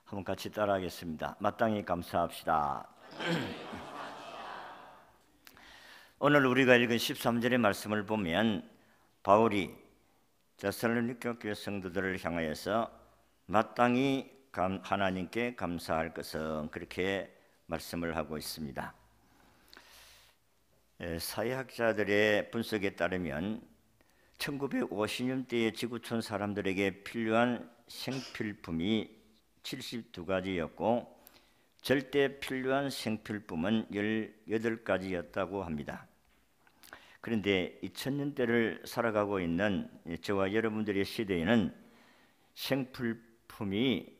한번 같이 따라하겠습니다. 마땅히 감사합시다. 오늘 우리가 읽은 13절의 말씀을 보면 바울이 데살로니가 교회 성도들을 향하여서 마땅히 하나님께 감사할 것은 그렇게 말씀을 하고 있습니다. 사회학자들의 분석에 따르면 1950년대의 지구촌 사람들에게 필요한 생필품이 72가지였고 절대 필요한 생필품은 18가지였다고 합니다. 그런데 2000년대를 살아가고 있는 저와 여러분들의 시대에는 생필품이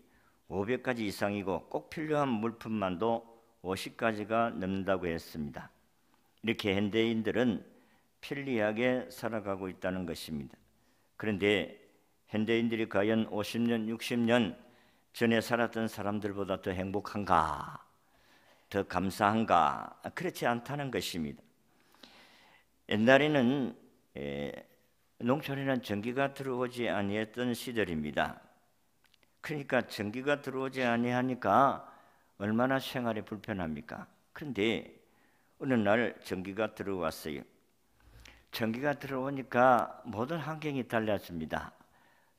500가지 이상이고 꼭 필요한 물품만도 50가지가 넘는다고 했습니다. 이렇게 현대인들은 편리하게 살아가고 있다는 것입니다. 그런데 현대인들이 과연 50년, 60년 전에 살았던 사람들보다 더 행복한가? 더 감사한가? 그렇지 않다는 것입니다. 옛날에는 농촌에는 전기가 들어오지 아니했던 시절입니다. 그러니까 전기가 들어오지 아니하니까 얼마나 생활이 불편합니까? 그런데 어느 날 전기가 들어왔어요. 전기가 들어오니까 모든 환경이 달라집니다.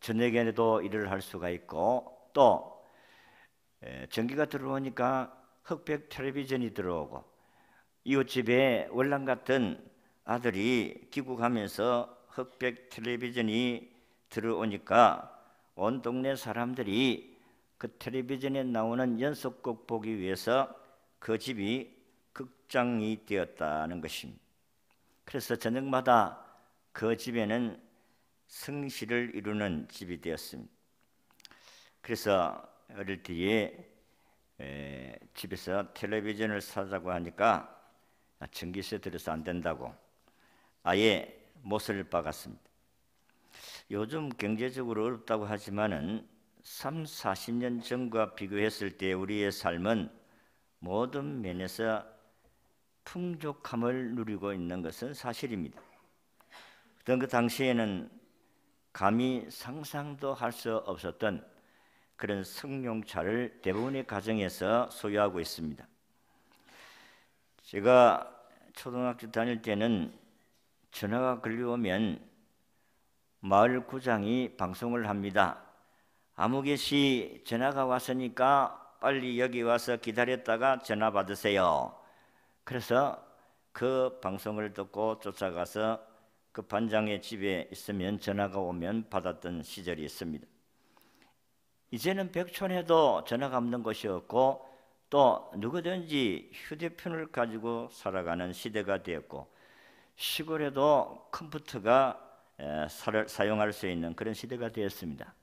저녁에도 일을 할 수가 있고 또 전기가 들어오니까 흑백 텔레비전이 들어오고 이웃집에 월남 같은 아들이 귀국하면서 흑백 텔레비전이 들어오니까 온 동네 사람들이 그 텔레비전에 나오는 연속극 보기 위해서 그 집이 극장이 되었다는 것입니다. 그래서 저녁마다 그 집에는 성시를 이루는 집이 되었습니다. 그래서 어릴 때에 집에서 텔레비전을 사자고 하니까 전기세 들여서 안 된다고 아예 못을 박았습니다. 요즘 경제적으로 어렵다고 하지만은 30-40년 전과 비교했을 때 우리의 삶은 모든 면에서 풍족함을 누리고 있는 것은 사실입니다. 그 당시에는 감히 상상도 할 수 없었던 그런 승용차를 대부분의 가정에서 소유하고 있습니다. 제가 초등학교 다닐 때는 전화가 걸려오면 마을 구장이 방송을 합니다. 아무개시 전화가 왔으니까 빨리 여기 와서 기다렸다가 전화 받으세요. 그래서 그 방송을 듣고 쫓아가서 그 반장의 집에 있으면 전화가 오면 받았던 시절이 있습니다. 이제는 백촌에도 전화가 없는 곳이 없고 또 누구든지 휴대폰을 가지고 살아가는 시대가 되었고 시골에도 컴퓨터가 사용할 수 있는 그런 시대가 되었습니다.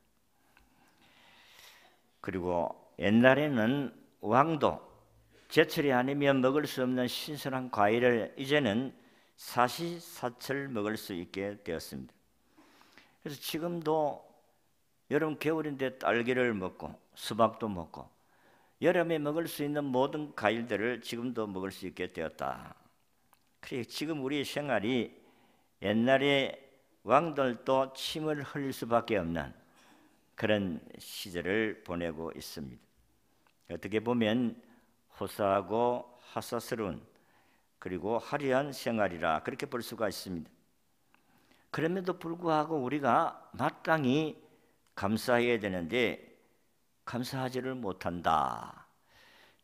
그리고 옛날에는 왕도 제철이 아니면 먹을 수 없는 신선한 과일을 이제는 사시사철 먹을 수 있게 되었습니다. 그래서 지금도 여름 겨울인데 딸기를 먹고 수박도 먹고 여름에 먹을 수 있는 모든 과일들을 지금도 먹을 수 있게 되었다. 그래 지금 우리의 생활이 옛날에 왕들도 침을 흘릴 수밖에 없는 그런 시절을 보내고 있습니다. 어떻게 보면 호사하고 하사스러운 그리고 화려한 생활이라 그렇게 볼 수가 있습니다. 그럼에도 불구하고 우리가 마땅히 감사해야 되는데 감사하지를 못한다.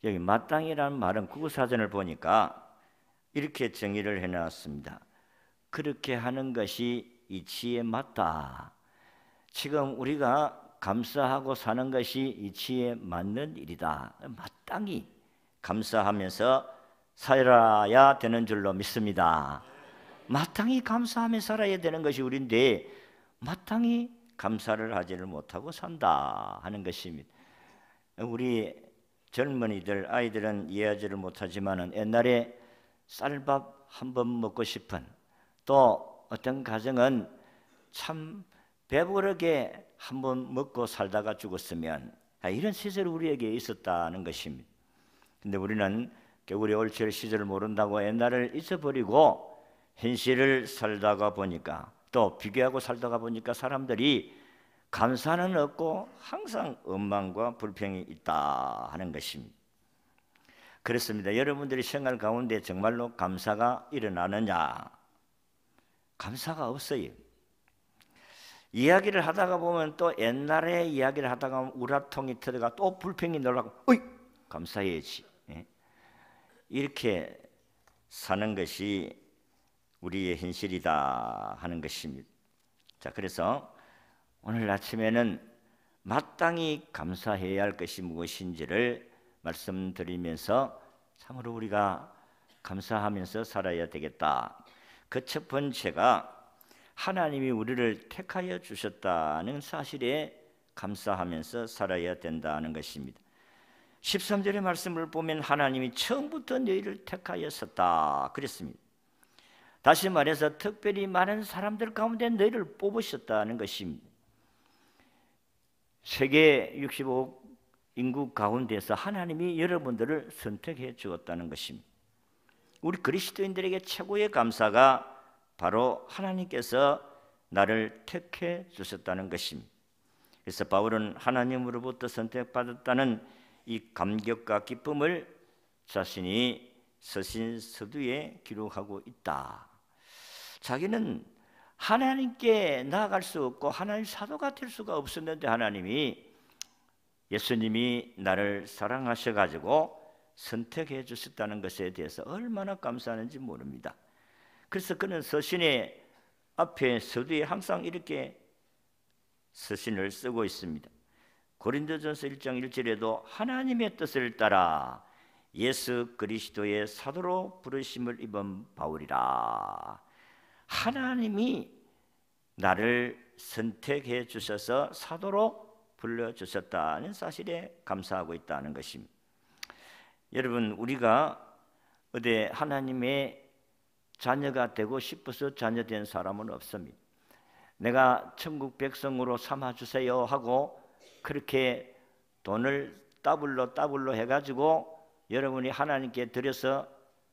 여기 마땅히라는 말은 국어사전을 보니까 이렇게 정의를 해놨습니다. 그렇게 하는 것이 이치에 맞다. 지금 우리가 감사하고 사는 것이 이치에 맞는 일이다. 마땅히 감사하면서 살아야 되는 줄로 믿습니다. 마땅히 감사하며 살아야 되는 것이 우리인데 마땅히 감사를 하지를 못하고 산다 하는 것입니다. 우리 젊은이들 아이들은 이해하지를 못하지만은 옛날에 쌀밥 한 번 먹고 싶은 또 어떤 가정은 참 배부르게 한 번 먹고 살다가 죽었으면 이런 시절이 우리에게 있었다는 것입니다. 근데 우리는 겨울의 올철 시절을 모른다고 옛날을 잊어버리고 현실을 살다가 보니까 또 비교하고 살다가 보니까 사람들이 감사는 없고 항상 원망과 불평이 있다 하는 것입니다. 그렇습니다. 여러분들이 생활 가운데 정말로 감사가 일어나느냐? 감사가 없어요. 이야기를 하다가 보면 또 옛날에 이야기를 하다가 우라통이 터져가 또 불평이 놀라고 어이 감사해야지. 이렇게 사는 것이 우리의 현실이다 하는 것입니다. 자, 그래서 오늘 아침에는 마땅히 감사해야 할 것이 무엇인지를 말씀드리면서 참으로 우리가 감사하면서 살아야 되겠다. 그 첫 번째가 하나님이 우리를 택하여 주셨다는 사실에 감사하면서 살아야 된다는 것입니다. 13절의 말씀을 보면 하나님이 처음부터 너희를 택하였었다 그랬습니다. 다시 말해서 특별히 많은 사람들 가운데 너희를 뽑으셨다는 것입니다. 세계 65억 인구 가운데서 하나님이 여러분들을 선택해 주었다는 것입니다. 우리 그리스도인들에게 최고의 감사가 바로 하나님께서 나를 택해 주셨다는 것입니다. 그래서 바울은 하나님으로부터 선택받았다는 이 감격과 기쁨을 자신이 서신 서두에 기록하고 있다. 자기는 하나님께 나아갈 수 없고 하나님 사도가 될 수가 없었는데 하나님이 예수님이 나를 사랑하셔가지고 선택해 주셨다는 것에 대해서 얼마나 감사하는지 모릅니다. 그래서 그는 서신의 앞에 서두에 항상 이렇게 서신을 쓰고 있습니다. 고린도전서 1장 1절에도 하나님의 뜻을 따라 예수 그리스도의 사도로 부르심을 입은 바울이라. 하나님이 나를 선택해 주셔서 사도로 불러주셨다는 사실에 감사하고 있다는 것입니다. 여러분, 우리가 어디 하나님의 자녀가 되고 싶어서 자녀된 사람은 없습니다. 내가 천국 백성으로 삼아주세요 하고 그렇게 돈을 더블로 해가지고 여러분이 하나님께 드려서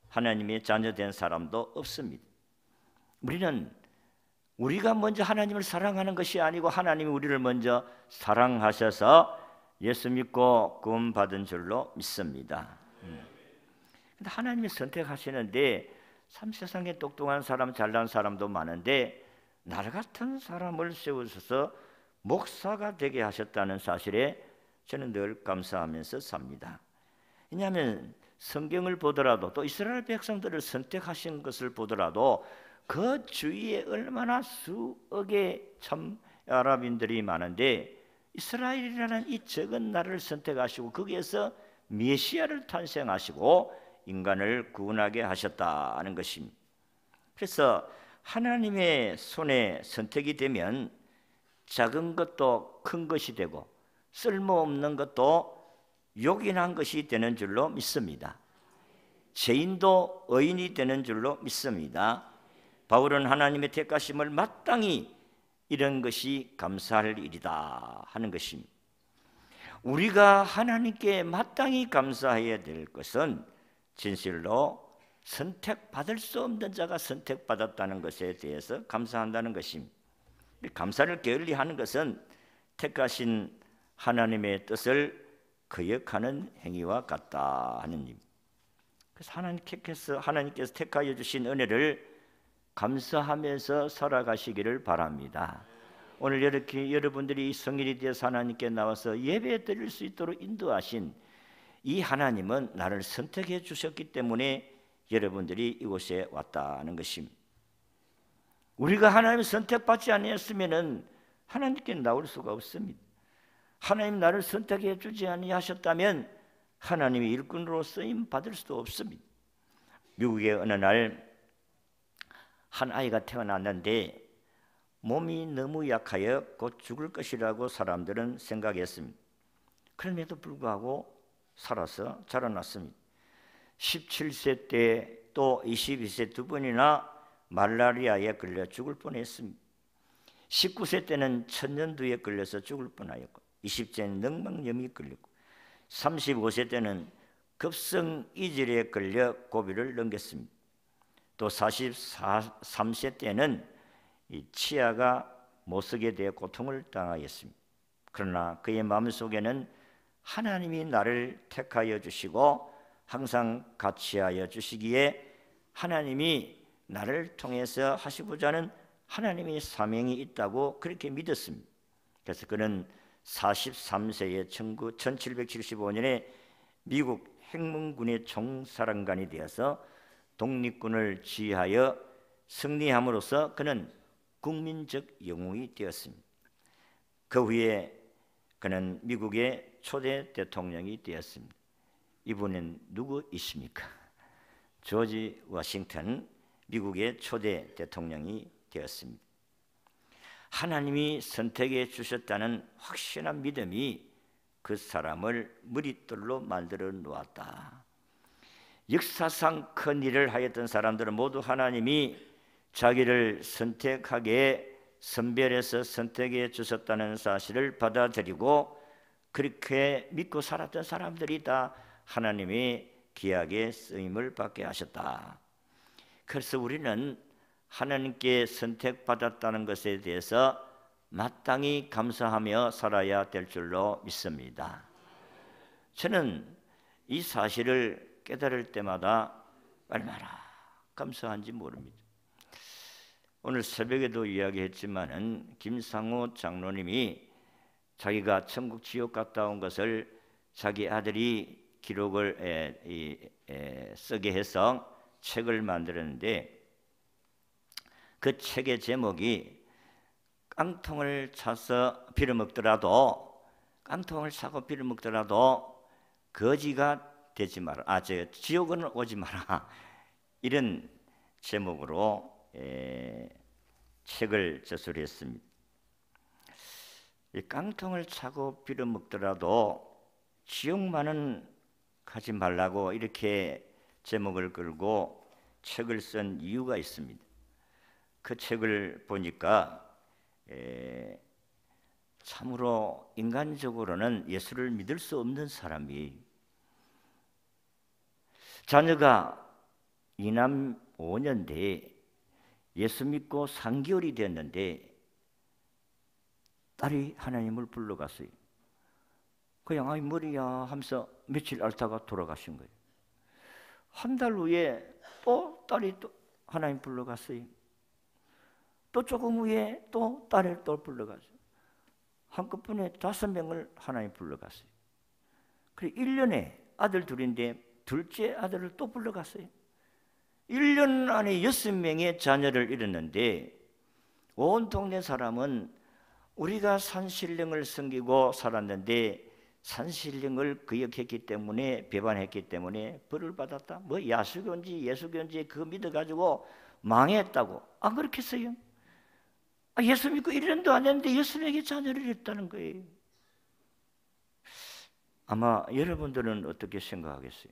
하나님의 자녀된 사람도 없습니다. 우리는 우리가 먼저 하나님을 사랑하는 것이 아니고 하나님이 우리를 먼저 사랑하셔서 예수 믿고 구원 받은 줄로 믿습니다. 근데 하나님이 선택하시는데 참 세상에 똑똑한 사람, 잘난 사람도 많은데 나 같은 사람을 세우셔서 목사가 되게 하셨다는 사실에 저는 늘 감사하면서 삽니다. 왜냐하면 성경을 보더라도 또 이스라엘 백성들을 선택하신 것을 보더라도 그 주위에 얼마나 수억의 참 아랍인들이 많은데 이스라엘이라는 이 적은 나라를 선택하시고 거기에서 메시아를 탄생하시고 인간을 구원하게 하셨다는 것입니다. 그래서 하나님의 손에 선택이 되면 작은 것도 큰 것이 되고 쓸모없는 것도 요긴한 것이 되는 줄로 믿습니다. 죄인도 의인이 되는 줄로 믿습니다. 바울은 하나님의 택하심을 마땅히 이런 것이 감사할 일이다 하는 것입니다. 우리가 하나님께 마땅히 감사해야 될 것은 진실로 선택받을 수 없는 자가 선택받았다는 것에 대해서 감사한다는 것입니다. 감사를 게을리하는 것은 택하신 하나님의 뜻을 거역하는 행위와 같다 하는 일. 그래서 하나님께서 택하여 주신 은혜를 감사하면서 살아가시기를 바랍니다. 오늘 이렇게 여러분들이 성일이 되어서 하나님께 나와서 예배 드릴 수 있도록 인도하신 이 하나님은 나를 선택해 주셨기 때문에 여러분들이 이곳에 왔다는 것입니다. 우리가 하나님을 선택받지 아니했으면 하나님께 나올 수가 없습니다. 하나님 나를 선택해 주지 아니하셨다면 하나님의 일꾼으로 쓰임 받을 수도 없습니다. 미국의 어느 날 한 아이가 태어났는데 몸이 너무 약하여 곧 죽을 것이라고 사람들은 생각했습니다. 그럼에도 불구하고 살아서 자라났습니다. 17세 때 또 22세 두 번이나 말라리아에 걸려 죽을 뻔했습니다. 19세 때는 천년두에 걸려서 죽을 뻔하였고 20세는 늑막염이 걸렸고 35세 때는 급성이질에 걸려 고비를 넘겼습니다. 또 43세 때는 이 치아가 못쓰게 되어 고통을 당하였습니다. 그러나 그의 마음속에는 하나님이 나를 택하여 주시고 항상 같이하여 주시기에 하나님이 나를 통해서 하시고자 하는 하나님의 사명이 있다고 그렇게 믿었습니다. 그래서 그는 43세에 1775년에 미국 행문군의 총사령관이 되어서 독립군을 지휘하여 승리함으로써 그는 국민적 영웅이 되었습니다. 그 후에 그는 미국의 초대 대통령이 되었습니다. 이분은 누구이십니까? 조지 워싱턴, 미국의 초대 대통령이 되었습니다. 하나님이 선택해 주셨다는 확신한 믿음이 그 사람을 머릿돌로 만들어 놓았다. 역사상 큰 일을 하였던 사람들은 모두 하나님이 자기를 선택하게 선별해서 선택해 주셨다는 사실을 받아들이고 그렇게 믿고 살았던 사람들이 다 하나님의 귀하게 쓰임을 받게 하셨다. 그래서 우리는 하나님께 선택받았다는 것에 대해서 마땅히 감사하며 살아야 될 줄로 믿습니다. 저는 이 사실을 깨달을 때마다 얼마나 감사한지 모릅니다. 오늘 새벽에도 이야기했지만은 김상호 장로님이 자기가 천국 지옥 갔다 온 것을 자기 아들이 기록을 쓰게 해서 책을 만들었는데 그 책의 제목이 깡통을 차서 빌어먹더라도 깡통을 차고 빌어먹더라도 거지가 되지 마라. 지옥은 오지 마라. 이런 제목으로 책을 저술했습니다. 이 깡통을 차고 빌어먹더라도 지옥만은 가지 말라고 이렇게 제목을 걸고 책을 쓴 이유가 있습니다. 그 책을 보니까 참으로 인간적으로는 예수를 믿을 수 없는 사람이 자녀가 2남 5년대에 예수 믿고 3개월이 됐는데 딸이 하나님을 불러갔어요. 그냥 아이 머리야 하면서 며칠 앓다가 돌아가신 거예요. 한 달 후에 또 딸이 또 하나님 불러갔어요. 또 조금 후에 또 딸을 또 불러갔어요. 한꺼번에 5명을 하나님 불러갔어요. 그래 1년에 아들 둘인데 둘째 아들을 또 불러갔어요. 1년 안에 6명의 자녀를 잃었는데 온 동네 사람은 우리가 산신령을 섬기고 살았는데 산신령을 거역했기 때문에 배반했기 때문에 벌을 받았다. 뭐 야수교인지 예수교인지 그거 믿어가지고 망했다고. 안 그렇겠어요? 예수 믿고 1년도 안 했는데 6명의 자녀를 잃었다는 거예요. 아마 여러분들은 어떻게 생각하겠어요?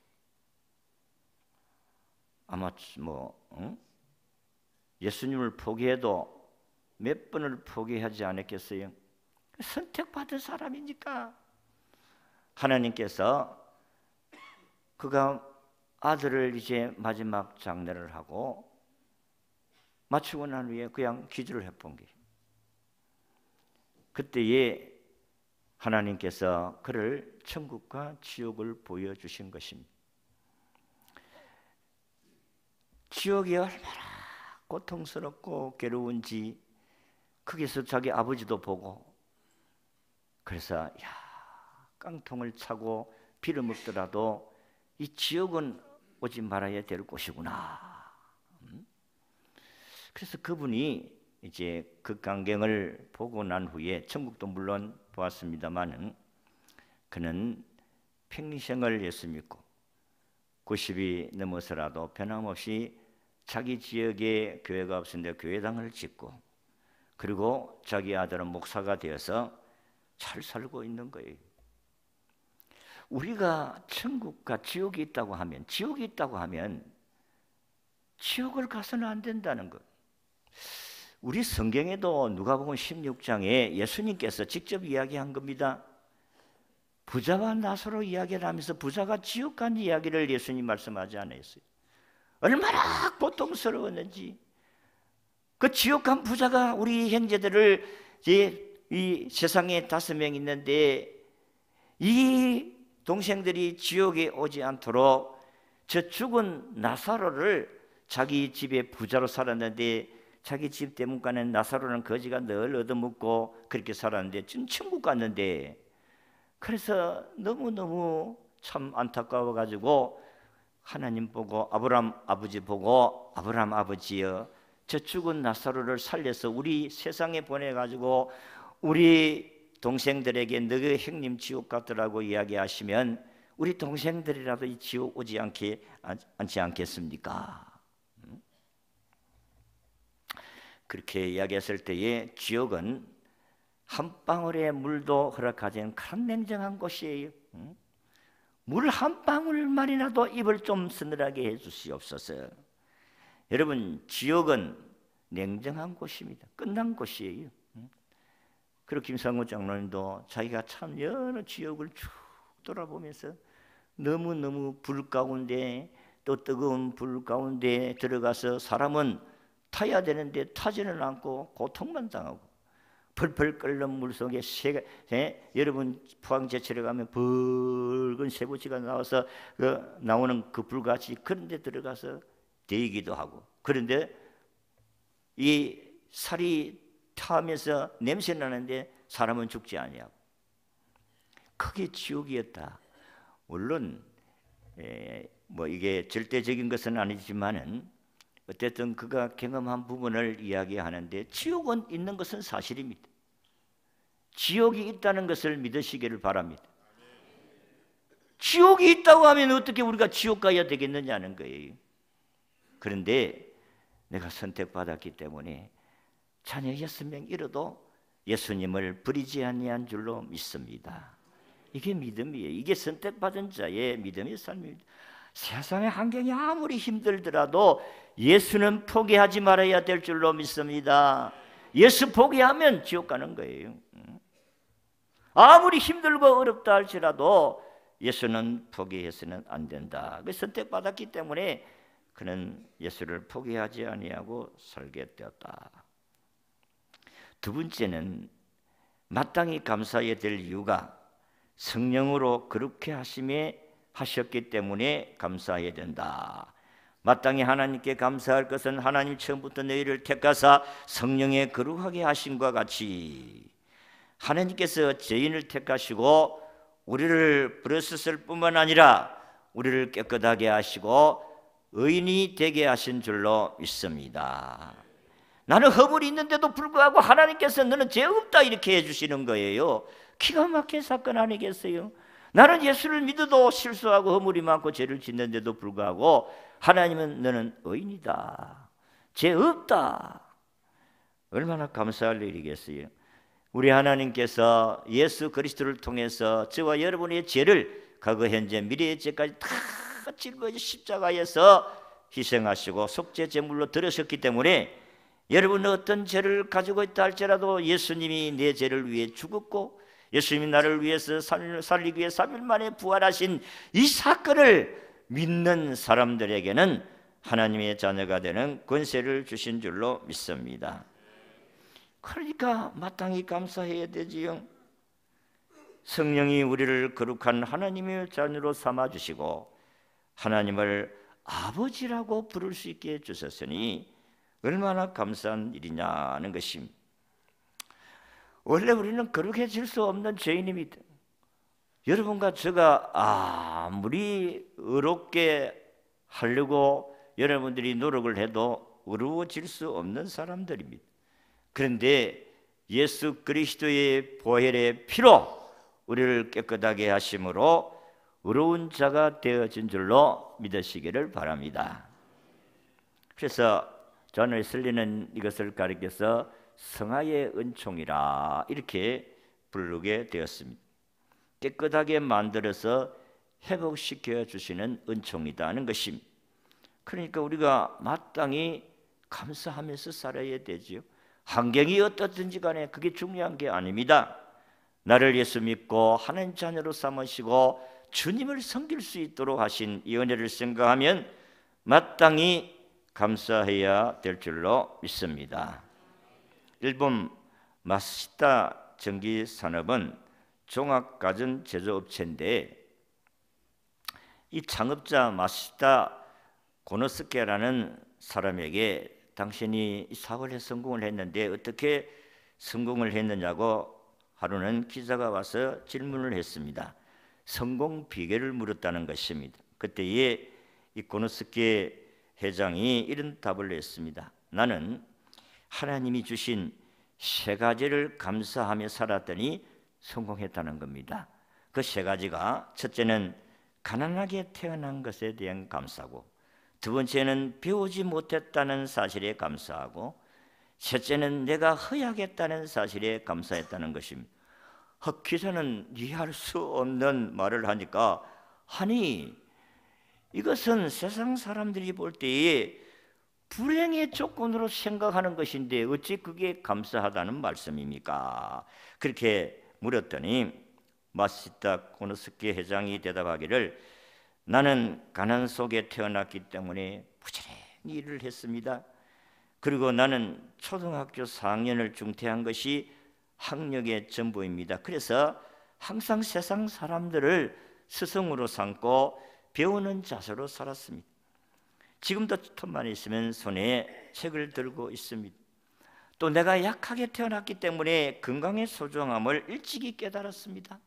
아마 예수님을 포기해도 몇 번을 포기하지 않았겠어요? 선택받은 사람이니까 하나님께서 그가 아들을 이제 마지막 장례를 하고 마치고 난 후에 그냥 기도를 해본 거예요. 그때에 하나님께서 그를 천국과 지옥을 보여주신 것입니다. 지옥이 얼마나 고통스럽고 괴로운지 거기서 자기 아버지도 보고 그래서 깡통을 차고 빌어먹더라도 이 지옥은 오지 말아야 될 곳이구나. 그래서 그분이 이제 그 광경을 보고 난 후에 천국도 물론 보았습니다만은 그는 평생을 예수 믿고 90이 넘어서라도 변함없이 자기 지역에 교회가 없었는데 교회당을 짓고 그리고 자기 아들은 목사가 되어서 잘 살고 있는 거예요. 우리가 천국과 지옥이 있다고 하면 지옥을 가서는 안 된다는 것. 우리 성경에도 누가복음 16장에 예수님께서 직접 이야기한 겁니다. 부자와 나사로 이야기를 하면서 부자가 지옥 간 이야기를 예수님 말씀하지 않았어요. 얼마나 고통스러웠는지 그 지옥 간 부자가 우리 형제들을 이 세상에 5명 있는데 이 동생들이 지옥에 오지 않도록 저 죽은 나사로를 자기 집에 부자로 살았는데 자기 집 대문간에 나사로는 거지가 늘 얻어먹고 그렇게 살았는데 지금 천국 갔는데 그래서 너무너무 참 안타까워가지고 하나님 보고 아브라함 아버지 보고 아브라함 아버지여 저 죽은 나사로를 살려서 우리 세상에 보내가지고 우리 동생들에게 너희 형님 지옥 갔더라고 이야기하시면 우리 동생들이라도 이 지옥 오지 않지 않겠습니까? 그렇게 이야기했을 때에 지옥은 한 방울의 물도 허락하지 않은 그런 냉정한 곳이에요. 물 한 방울만이라도 입을 좀 서늘하게 해주시옵소서. 여러분 지옥은 냉정한 곳입니다. 끝난 곳이에요. 그리고 김상우 장로님도 자기가 참 여러 지옥을 쭉 돌아보면서 너무너무 불 가운데 또 뜨거운 불 가운데 들어가서 사람은 타야 되는데 타지는 않고 고통만 당하고 펄펄 끓는 물속에 여러분 포항제철에 가면 붉은 쇠붙이가 나와서 나오는 그 불같이 그런 데 들어가서 데이기도 하고 그런데 이 살이 타면서 냄새 나는데 사람은 죽지 아니하고 그게 지옥이었다. 물론 뭐 이게 절대적인 것은 아니지만은 어쨌든 그가 경험한 부분을 이야기하는데 지옥은 있는 것은 사실입니다. 지옥이 있다는 것을 믿으시기를 바랍니다. 지옥이 있다고 하면 어떻게 우리가 지옥 가야 되겠느냐는 거예요. 그런데 내가 선택받았기 때문에 자녀 6명 잃어도 예수님을 버리지 아니한 줄로 믿습니다. 이게 믿음이에요. 이게 선택받은 자의 믿음의 삶입니다. 세상의 환경이 아무리 힘들더라도 예수는 포기하지 말아야 될 줄로 믿습니다. 예수 포기하면 지옥 가는 거예요. 아무리 힘들고 어렵다 할지라도 예수는 포기해서는 안 된다. 선택받았기 때문에 그는 예수를 포기하지 아니하고 살게 되었다. 두 번째는 마땅히 감사해야 될 이유가 성령으로 거룩해 하셨기 때문에 감사해야 된다. 마땅히 하나님께 감사할 것은 하나님 처음부터 너희를 택하사 성령에 거룩하게 하심과 같이 하나님께서 죄인을 택하시고 우리를 부르셨을 뿐만 아니라 우리를 깨끗하게 하시고 의인이 되게 하신 줄로 믿습니다. 나는 허물이 있는데도 불구하고 하나님께서 너는 죄 없다 이렇게 해주시는 거예요. 기가 막힌 사건 아니겠어요? 나는 예수를 믿어도 실수하고 허물이 많고 죄를 짓는데도 불구하고 하나님은 너는 의인이다, 죄 없다. 얼마나 감사할 일이겠어요. 우리 하나님께서 예수 그리스도를 통해서 저와 여러분의 죄를 과거 현재 미래의 죄까지 다 짊어져 십자가에서 희생하시고 속죄 제물로 들으셨기 때문에 여러분은 어떤 죄를 가지고 있다 할지라도 예수님이 내 죄를 위해 죽었고 예수님이 나를 위해서 살리기 위해 3일 만에 부활하신 이 사건을 믿는 사람들에게는 하나님의 자녀가 되는 권세를 주신 줄로 믿습니다. 그러니까 마땅히 감사해야 되지요. 성령이 우리를 거룩한 하나님의 자녀로 삼아주시고 하나님을 아버지라고 부를 수 있게 해주셨으니 얼마나 감사한 일이냐는 것입니다. 원래 우리는 거룩해질 수 없는 죄인입니다. 여러분과 제가 아무리 의롭게 하려고 여러분들이 노력을 해도 의로워질 수 없는 사람들입니다. 그런데 예수 그리스도의 보혈의 피로 우리를 깨끗하게 하심으로 의로운 자가 되어진 줄로 믿으시기를 바랍니다. 그래서 저는 웨슬리는 이것을 가리켜서 성화의 은총이라 이렇게 부르게 되었습니다. 깨끗하게 만들어서 회복시켜 주시는 은총이다는 것입니다. 그러니까 우리가 마땅히 감사하면서 살아야 되지요. 환경이 어떻든지 간에 그게 중요한 게 아닙니다. 나를 예수 믿고 하나님 자녀로 삼으시고 주님을 섬길 수 있도록 하신 이 은혜를 생각하면 마땅히 감사해야 될 줄로 믿습니다. 일본 마시다 전기산업은 종합가전 제조업체인데 이 창업자 마시다 고노스케라는 사람에게 당신이 이 사업을 성공을 했는데 어떻게 성공을 했느냐고 하루는 기자가 와서 질문을 했습니다. 성공 비결을 물었다는 것입니다. 그때에 이 고노스케 회장이 이런 답을 했습니다. 나는 하나님이 주신 세 가지를 감사하며 살았더니 성공했다는 겁니다. 그 세 가지가 첫째는 가난하게 태어난 것에 대한 감사고, 두 번째는 배우지 못했다는 사실에 감사하고, 셋째는 내가 허약했다는 사실에 감사했다는 것입니다. 기자는 이해할 수 없는 말을 하니까, 아니 이것은 세상 사람들이 볼 때에 불행의 조건으로 생각하는 것인데 어찌 그게 감사하다는 말씀입니까? 그렇게 물었더니 마시다 고노스케 회장이 대답하기를, 나는 가난 속에 태어났기 때문에 부지런히 일을 했습니다. 그리고 나는 초등학교 4학년을 중퇴한 것이 학력의 전부입니다. 그래서 항상 세상 사람들을 스승으로 삼고 배우는 자세로 살았습니다. 지금도 틈만 있으면 손에 책을 들고 있습니다. 또 내가 약하게 태어났기 때문에 건강의 소중함을 일찍이 깨달았습니다.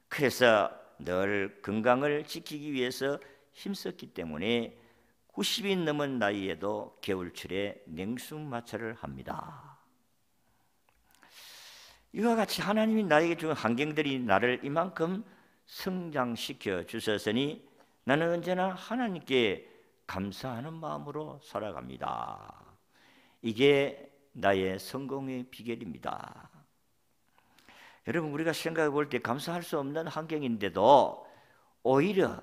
그래서 늘 건강을 지키기 위해서 힘썼기 때문에 90이 넘은 나이에도 겨울철에 냉수마찰을 합니다. 이와 같이 하나님이 나에게 준 환경들이 나를 이만큼 성장시켜 주셨으니 나는 언제나 하나님께 감사하는 마음으로 살아갑니다. 이게 나의 성공의 비결입니다. 여러분, 우리가 생각해 볼 때 감사할 수 없는 환경인데도 오히려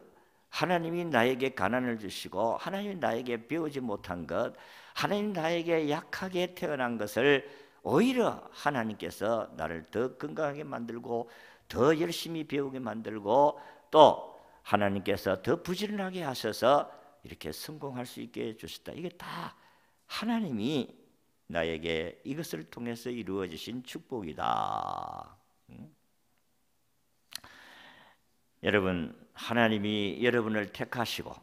하나님이 나에게 가난을 주시고 하나님이 나에게 배우지 못한 것, 하나님이 나에게 약하게 태어난 것을 오히려 하나님께서 나를 더 건강하게 만들고 더 열심히 배우게 만들고 또 하나님께서 더 부지런하게 하셔서 이렇게 성공할 수 있게 해주셨다. 이게 다 하나님이 나에게 이것을 통해서 이루어지신 축복이다. 여러분, 하나님이 여러분을 택하시고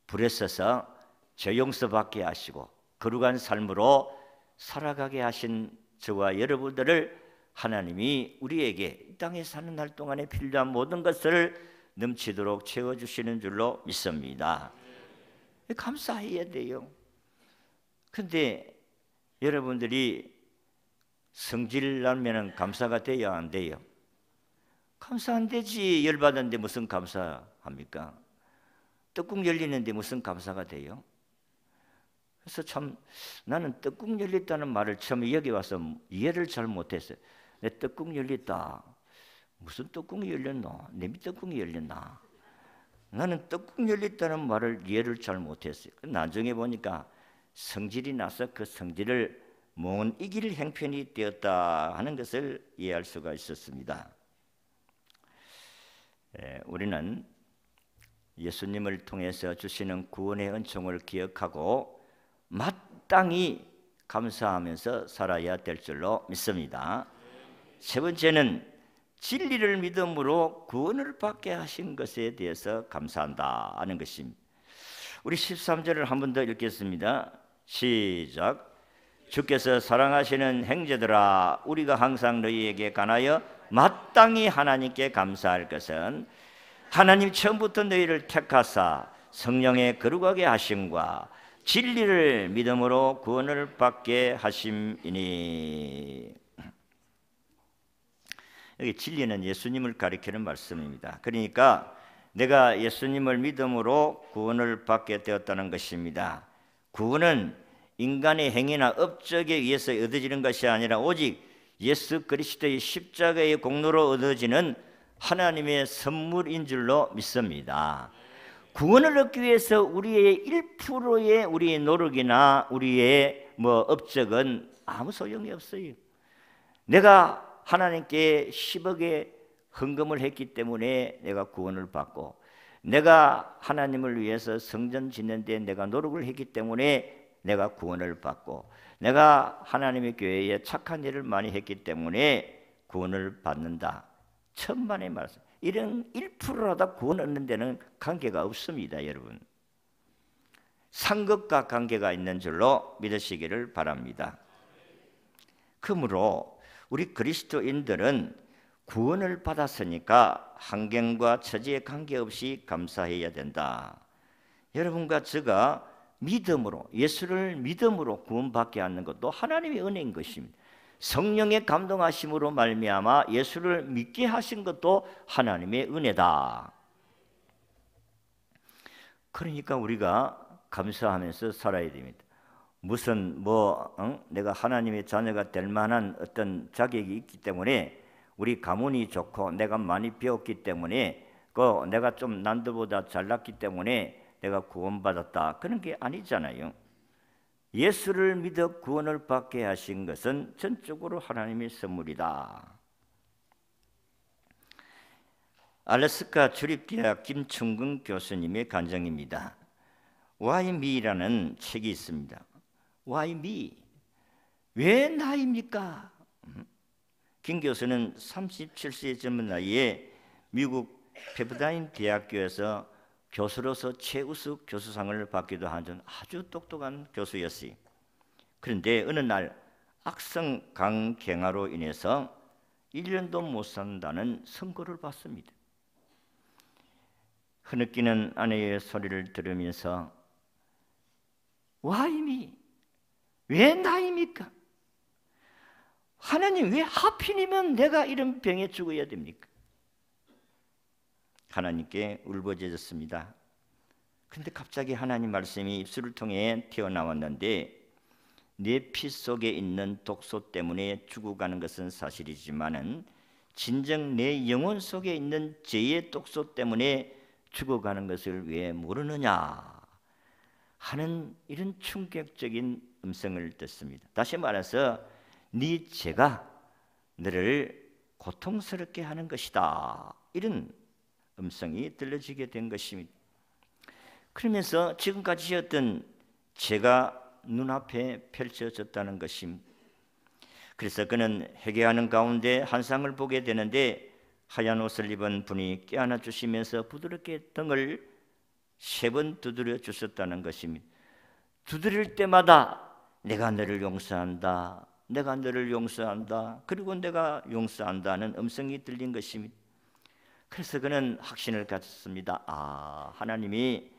불에 써서 죄 용서받게 하시고 거룩한 삶으로 살아가게 하신 저와 여러분들을 하나님이 우리에게 이 땅에 사는 날 동안에 필요한 모든 것을 넘치도록 채워주시는 줄로 믿습니다. 감사해야 돼요. 근데 여러분들이 성질 나면 감사가 돼야 안 돼요? 감사 안 되지. 열받았는데 무슨 감사합니까? 떡국 열리는데 무슨 감사가 돼요? 그래서 참 나는 떡국 열렸다는 말을 처음에 여기 와서 이해를 잘 못했어요. 내 떡국 열렸다. 무슨 떡국이 열렸노? 내 밑떡국이 열렸나? 나는 떡국 열렸다는 말을 이해를 잘 못했어요. 나중에 보니까 성질이 나서 그 성질을 못 이길 형편이 되었다 하는 것을 이해할 수가 있었습니다. 우리는 예수님을 통해서 주시는 구원의 은총을 기억하고 마땅히 감사하면서 살아야 될 줄로 믿습니다. 세 번째는 진리를 믿음으로 구원을 받게 하신 것에 대해서 감사한다 하는 것입니다. 우리 13절을 한 번 더 읽겠습니다. 시작. 주께서 사랑하시는 형제들아, 우리가 항상 너희에게 관하여 마땅히 하나님께 감사할 것은 하나님 처음부터 너희를 택하사 성령의 거룩하게 하심과 진리를 믿음으로 구원을 받게 하심이니. 여기 진리는 예수님을 가리키는 말씀입니다. 그러니까 내가 예수님을 믿음으로 구원을 받게 되었다는 것입니다. 구원은 인간의 행위나 업적에 의해서 얻어지는 것이 아니라 오직 예수 그리스도의 십자가의 공로로 얻어지는 하나님의 선물인 줄로 믿습니다. 구원을 얻기 위해서 우리의 1%의 우리의 노력이나 우리의 업적은 아무 소용이 없어요. 내가 하나님께 10억의 헌금을 했기 때문에 내가 구원을 받고, 내가 하나님을 위해서 성전 짓는 데 내가 노력을 했기 때문에 내가 구원을 받고 내가 하나님의 교회에 착한 일을 많이 했기 때문에 구원을 받는다. 천만의 말씀. 이런 1%라도 구원 얻는 데는 관계가 없습니다, 여러분. 상급과 관계가 있는 줄로 믿으시기를 바랍니다. 그러므로 우리 그리스도인들은 구원을 받았으니까 환경과 처지에 관계없이 감사해야 된다. 여러분과 제가 믿음으로, 예수를 믿음으로 구원받게 하는 것도 하나님의 은혜인 것입니다. 성령의 감동하심으로 말미암아 예수를 믿게 하신 것도 하나님의 은혜다. 그러니까 우리가 감사하면서 살아야 됩니다. 무슨 내가 하나님의 자녀가 될 만한 어떤 자격이 있기 때문에, 우리 가문이 좋고 내가 많이 배웠기 때문에, 내가 좀 남들보다 잘났기 때문에 내가 구원받았다, 그런 게 아니잖아요. 예수를 믿어 구원을 받게 하신 것은 전적으로 하나님의 선물이다. 알래스카 주립대학 김충근 교수님의 간증입니다. Why me라는 책이 있습니다. Why me? 왜 나입니까? 김 교수는 37세의 젊은 나이에 미국 페퍼다인 대학교에서 교수로서 최우수 교수상을 받기도 하는 아주 똑똑한 교수였어요. 그런데 어느 날 악성 간경화로 인해서 1년도 못 산다는 선고를 받습니다. 흐느끼는 아내의 소리를 들으면서 Why me? 왜 나입니까? 하나님, 왜 하필이면 내가 이런 병에 죽어야 됩니까? 하나님께 울부짖었습니다. 그런데 갑자기 하나님 말씀이 입술을 통해 튀어나왔는데, 내 피 속에 있는 독소 때문에 죽어가는 것은 사실이지만은 진정 내 영혼 속에 있는 죄의 독소 때문에 죽어가는 것을 왜 모르느냐 하는 이런 충격적인 음성을 듣습니다. 다시 말해서 네 죄가 너를 고통스럽게 하는 것이다, 이런 음성이 들려지게 된 것입니다. 그러면서 지금까지 지었던 죄가 눈앞에 펼쳐졌다는 것입니다. 그래서 그는 회개하는 가운데 한 상을 보게 되는데, 하얀 옷을 입은 분이 껴안아 주시면서 부드럽게 등을 3번 두드려 주셨다는 것입니다. 두드릴 때마다 내가 너를 용서한다, 내가 너를 용서한다, 그리고 내가 용서한다는 음성이 들린 것입니다. 그래서 그는 확신을 가졌습니다. 하나님이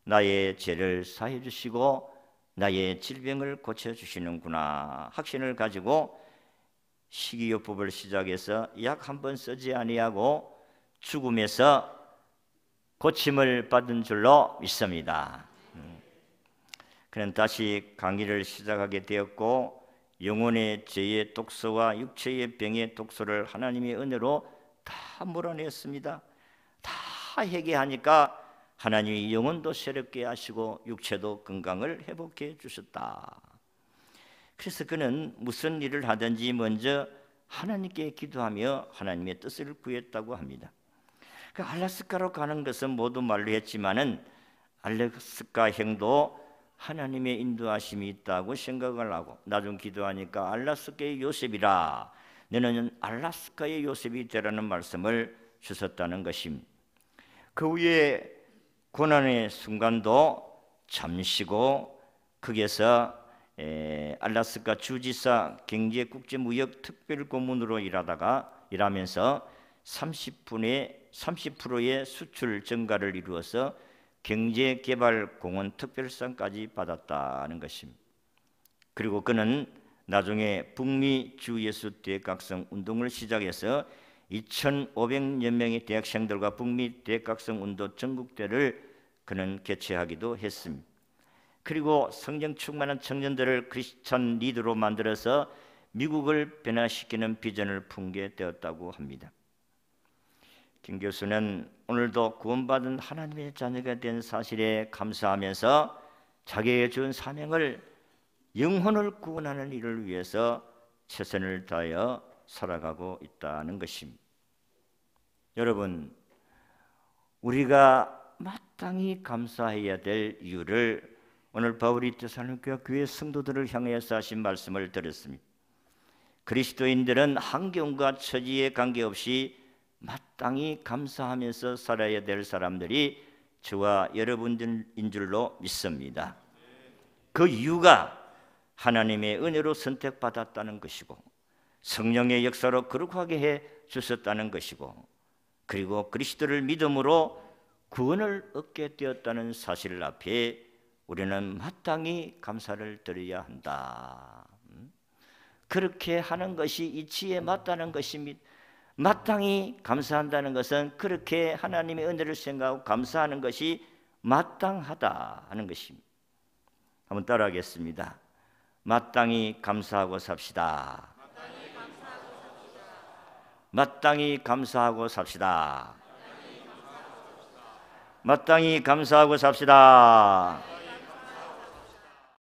나의 죄를 사해 주시고 나의 질병을 고쳐주시는구나. 확신을 가지고 식이요법을 시작해서 약 한 번 쓰지 아니하고 죽음에서 고침을 받은 줄로 믿습니다. 그는 다시 강의를 시작하게 되었고, 영혼의 죄의 독소와 육체의 병의 독소를 하나님의 은혜로 다 몰아냈습니다. 다 회개하니까 하나님이 영혼도 새롭게 하시고 육체도 건강을 회복해 주셨다. 그래서 그는 무슨 일을 하든지 먼저 하나님께 기도하며 하나님의 뜻을 구했다고 합니다. 그 알래스카로 가는 것은 모두 말로 했지만은 알래스카 행도 하나님의 인도하심이 있다고 생각을 하고, 나중 기도하니까 알래스카의 요셉이라, 너는 알래스카의 요셉이 되라는 말씀을 주셨다는 것입니다. 그 후에 고난의 순간도 잠시고 거기에서 알래스카 주지사 경제국제무역특별고문으로 일하면서 30%의 수출 증가를 이루어서 경제개발공헌 특별상까지 받았다는 것입니다. 그리고 그는 나중에 북미 주예수 대각성 운동을 시작해서 2,500여 명의 대학생들과 북미 대각성 운동 전국대를 그는 개최하기도 했습니다. 그리고 성령 충만한 청년들을 크리스찬 리더로 만들어서 미국을 변화시키는 비전을 품게 되었다고 합니다. 김 교수는 오늘도 구원받은 하나님의 자녀가 된 사실에 감사하면서 자기에게 준 사명을, 영혼을 구원하는 일을 위해서 최선을 다하여 살아가고 있다는 것입니다. 여러분, 우리가 마땅히 감사해야 될 이유를 오늘 바울이 데살로니가 교회 성도들을 향해서 하신 말씀을 들었습니다. 그리스도인들은 환경과 처지에 관계없이 마땅히 감사하면서 살아야 될 사람들이 저와 여러분들인 줄로 믿습니다. 그 이유가 하나님의 은혜로 선택받았다는 것이고 성령의 역사로 거룩하게 해 주셨다는 것이고 그리고 그리스도를 믿음으로 구원을 얻게 되었다는 사실 앞에 우리는 마땅히 감사를 드려야 한다. 그렇게 하는 것이 이치에 맞다는 것입니다. 마땅히 감사한다는 것은 그렇게 하나님의 은혜를 생각하고 감사하는 것이 마땅하다 하는 것입니다. 한번 따라하겠습니다. 마땅히 감사하고 삽시다. 마땅히 감사하고 삽시다. 마땅히 감사하고 삽시다.